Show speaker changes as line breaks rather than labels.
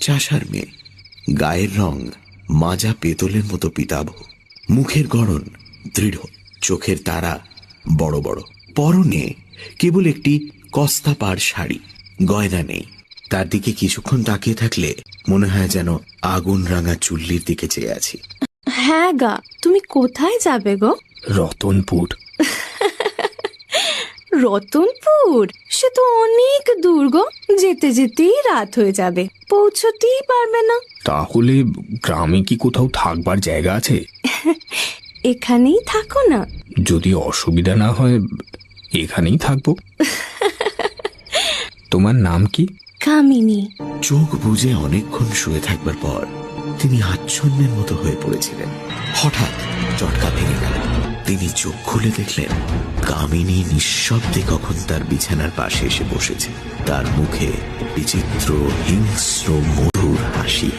চাষার মেয়ে, গায়ের রং মাজা পেতলের মতো পিতাভ, মুখের গড়ন দৃঢ়, চোখের তারা বড় বড়, পরনে কেবল একটি কস্তা পাড় শাড়ি, গয়না নেই। তার দিকে কিছুক্ষণ তাকিয়ে থাকলে মনে হয় যেন আগুন রাঙা চুল্লির দিকে চেয়ে আছি।
হ্যাঁ গা, তুমি কোথায় যাবে গো?
রতনপুর।
রতনপুর? সে তো অনেক দূর গো, যেতে যেতেই রাত হয়ে যাবে, পৌঁছতেই পারবে না।
তাহলে গ্রামে কি কোথাও থাকবার জায়গা আছে?
এখানেই থাকো না।
যদি অসুবিধা না হয় এখানেই থাকবো। তোমার নাম কি?
কামিনী।
চোখ বুজে অনেকক্ষণ শুয়ে থাকবার পর তিনি আচ্ছন্নের মতো হয়ে পড়েছিলেন। হঠাৎ চটকা ভেঙে গেল। তিনি চোখ খুলে দেখলেন কামিনী নিঃশব্দে কখন তার বিছানার পাশে এসে বসেছে। তার মুখে বিচিত্র হিংস্র মধুর হাসি।